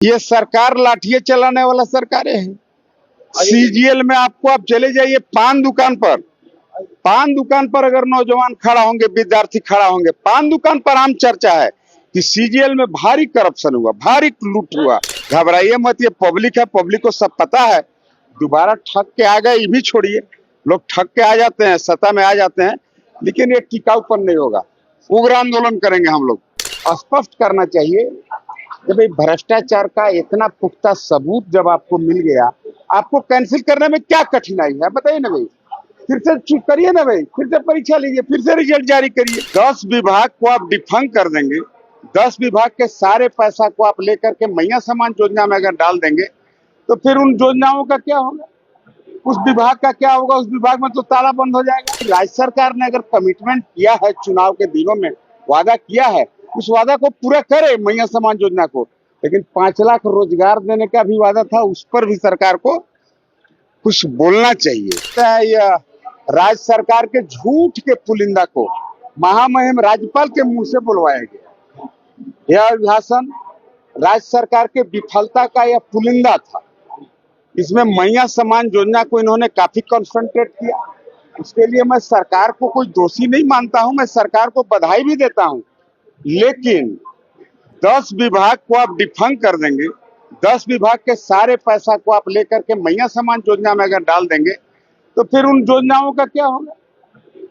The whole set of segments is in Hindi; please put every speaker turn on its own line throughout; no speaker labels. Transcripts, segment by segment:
ये सरकार लाठियां चलाने वाला सरकारें हैं। सीजीएल में आपको आप चले जाइए पान दुकान पर अगर नौजवान खड़ा होंगे, विद्यार्थी खड़ा होंगे, पान दुकान पर आम चर्चा है कि सीजीएल में भारी करप्शन हुआ, भारी लूट हुआ। घबराइए मत, ये पब्लिक है, पब्लिक को सब पता है। दोबारा ठग के आ गए ये भी छोड़िए, लोग ठग के आ जाते हैं, सत्ता में आ जाते हैं, लेकिन ये टिकाऊपन नहीं होगा। उग्र आंदोलन करेंगे हम लोग। स्पष्ट करना चाहिए कि भाई भ्रष्टाचार का इतना पुख्ता सबूत जब आपको मिल गया, आपको कैंसिल करने में क्या कठिनाई है, बताइए ना भाई। फिर से करिए ना भाई, फिर से परीक्षा लीजिए, फिर से रिजल्ट जारी करिए। 10 विभाग को आप डिफंक कर देंगे, 10 विभाग के सारे पैसा को आप लेकर के मैया समान योजना में अगर डाल देंगे, तो फिर उन योजनाओं का क्या होगा, उस विभाग का क्या होगा? उस विभाग में तो ताला बंद हो जाएगा। राज्य सरकार ने अगर कमिटमेंट किया है, चुनाव के दिनों में वादा किया है, उस वादा को पूरा करे मैया समान योजना को। लेकिन 5 लाख रोजगार देने का भी वादा था, उस पर भी सरकार को कुछ बोलना चाहिए। यह राज्य सरकार के झूठ के पुलिंदा को महामहिम राज्यपाल के मुंह से बुलवाया गया। यह अभिभाषण राज्य सरकार के विफलता का यह पुलिंदा था। इसमें मैया समान योजना को इन्होंने काफी कॉन्सेंट्रेट किया। उसके लिए मैं सरकार को कोई दोषी नहीं मानता हूं, मैं सरकार को बधाई भी देता हूं। लेकिन 10 विभाग को आप डिफंक कर देंगे, 10 विभाग के सारे पैसा को आप लेकर के मैया समान योजना में अगर डाल देंगे, तो फिर उन योजनाओं का क्या होगा,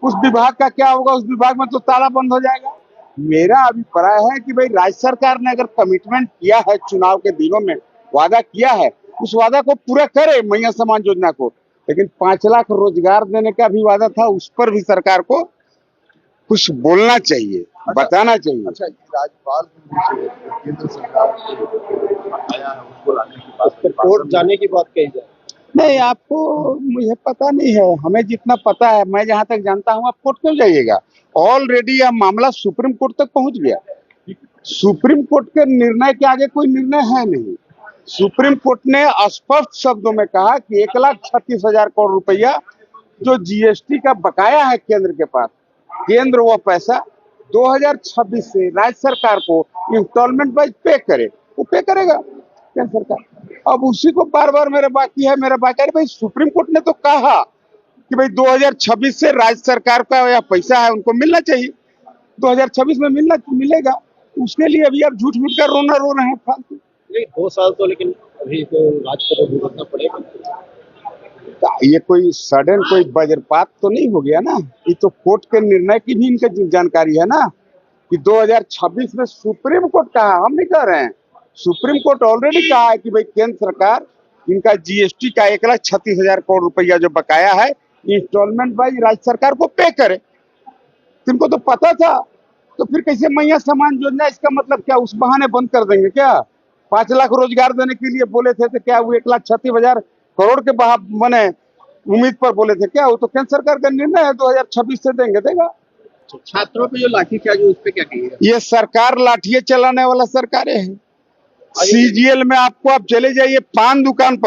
उस विभाग का क्या होगा? उस विभाग में तो ताला बंद हो जाएगा। मेरा अभिप्राय है कि भाई राज्य सरकार ने अगर कमिटमेंट किया है, चुनाव के दिनों में वादा किया है, उस वादा को पूरा करे मैया समान योजना को। लेकिन 5 लाख रोजगार देने का भी वादा था, उस पर भी सरकार को कुछ बोलना चाहिए, बताना चाहिए।
अच्छा, राज्यपाल केंद्र सरकार आया है, उसको लाने की बात, कोर्ट जाने की बात कही जाए।
नहीं, आपको मुझे पता नहीं है, हमें जितना पता है, मैं जहां तक जानता हूं, आप कोर्ट क्यों जाइएगा? ऑलरेडी यह मामला सुप्रीम कोर्ट तक पहुंच गया। सुप्रीम कोर्ट के निर्णय के आगे कोई निर्णय है नहीं। सुप्रीम कोर्ट ने स्पष्ट शब्दों में कहा कि 1,36,000 करोड़ रुपया जो जीएसटी का बकाया है केंद्र के पास, केंद्र वो पैसा 2026 से राज्य सरकार को इंस्टॉलमेंट वाइज पे करे, वो पे करेगा केंद्र सरकार। अब उसी को बार बार मेरा बाकी है, मेरा बाकी है। भाई सुप्रीम कोर्ट ने तो कहा कि भाई 2026 से राज्य सरकार का यह पैसा है उनको मिलना चाहिए, 2026 में मिलेगा। उसके लिए अभी आप झूठ मूठ कर रो रहे हैं फालतू।
नहीं, 2 साल तो, लेकिन अभी तो राज्य को भुगतना पड़ेगा।
ये कोई सडन कोई वज्रपात तो नहीं हो गया ना? ये तो कोर्ट के निर्णय की भी इनके जानकारी है ना कि 2026 में सुप्रीम कोर्ट कहा, हम नहीं कह रहे हैं। सुप्रीम कोर्ट ऑलरेडी कहा है कि भाई केंद्र सरकार इनका जीएसटी का 1,36,000 करोड़ रुपया जो बकाया है इंस्टॉलमेंट वाइज राज्य सरकार को पे करे। तुमको तो पता था, तो फिर कैसे मैया समान योजना, इसका मतलब क्या उस बहाने बंद कर देंगे क्या? 5 लाख रोजगार देने के लिए बोले थे, तो क्या वो 1,36,000 करोड़ के मैंने उम्मीद पर बोले थे क्या? वो तो केंद्र सरकार का निर्णय है, 2026 से देगा।
छात्रों पे जो लाठीचार्ज है, उस पे क्या कहिएगा?
ये सरकार लाठियां चलाने वाला सरकारें हैं। सीजीएल में आपको आप चले जाइए पान दुकान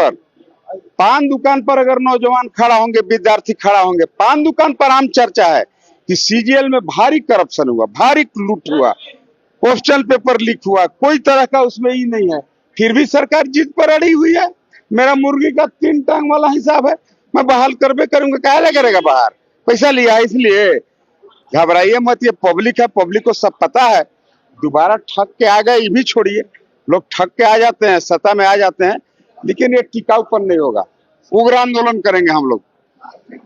पर अगर नौजवान खड़ा होंगे, विद्यार्थी खड़ा होंगे, पान दुकान पर आम चर्चा है कि सीजीएल में भारी करप्शन हुआ, भारी लूट हुआ, क्वेश्चन पेपर लीक हुआ, कोई तरह का उसमें ही नहीं है। फिर भी सरकार जिद पर अड़ी हुई है। मेरा मुर्गी का 3 टांग वाला हिसाब है, मैं बहाल करबे करूंगा। क्या करेगा बाहर, पैसा लिया है इसलिए। घबराइए मत, ये पब्लिक है, पब्लिक को सब पता है। दोबारा ठग के आ गए ये भी छोड़िए, लोग ठग के आ जाते हैं, सत्ता में आ जाते हैं, लेकिन ये टिकाऊपन नहीं होगा। उग्र आंदोलन करेंगे हम लोग,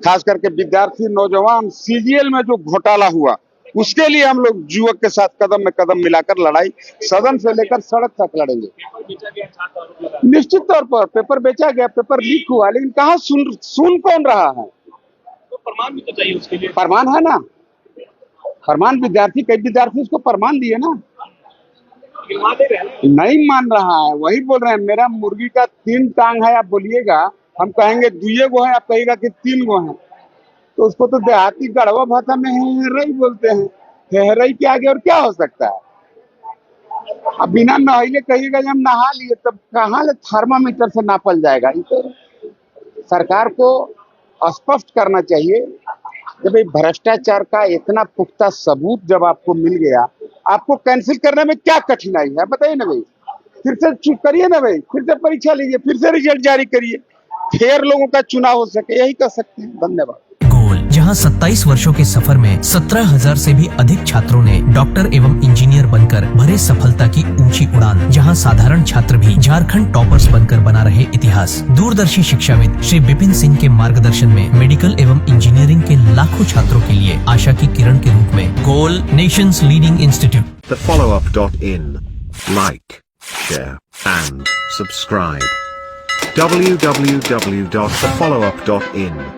खास करके विद्यार्थी, नौजवान। सीजीएल में जो घोटाला हुआ उसके लिए हम लोग युवक के साथ कदम में कदम मिलाकर लड़ाई सदन से लेकर सड़क तक लड़ेंगे। निश्चित तौर पर पेपर बेचा गया, पेपर लीक हुआ, लेकिन कहाँ सुन कौन रहा है?
तो प्रमाण भी तो चाहिए उसके लिए।
प्रमाण है ना, प्रमाण विद्यार्थी, कई विद्यार्थी उसको प्रमाण दिए ना, नहीं मान रहा है। वही बोल रहे हैं, मेरा मुर्गी का 3 टांग है, आप बोलिएगा, हम कहेंगे 2 गो है, आप कहेगा कि 3 गो है, तो उसको तो देहाती गढ़वा भाषा में हेहरई बोलते हैं। हेहरई के आगे और क्या हो सकता है? अब बिना नहाइले कहिएगा जब नहा लिए, तब कहाँ ले थर्मामीटर से नापल जाएगा? ये तो सरकार को स्पष्ट करना चाहिए कि भाई भ्रष्टाचार का इतना पुख्ता सबूत जब आपको मिल गया, आपको कैंसिल करने में क्या कठिनाई है, बताइए ना भाई। फिर से करिए ना भाई, फिर से परीक्षा लीजिए, फिर से रिजल्ट जारी करिए, फिर लोगों का चुनाव हो सके, यही कर सकते हैं। धन्यवाद।
गोल, जहां 27 वर्षों के सफर में 17,000 से भी अधिक छात्रों ने डॉक्टर एवं इंजीनियर बनकर भरे सफलता की ऊंची उड़ान, जहां साधारण छात्र भी झारखंड टॉपर्स बनकर बना रहे इतिहास। दूरदर्शी शिक्षाविद श्री विपिन सिंह के मार्गदर्शन में मेडिकल एवं इंजीनियरिंग के लाखों छात्रों के लिए आशा की किरण के रूप में गोल, nations leading institute.
thefollowup.in. Like, share, and subscribe. www.thefollowup.in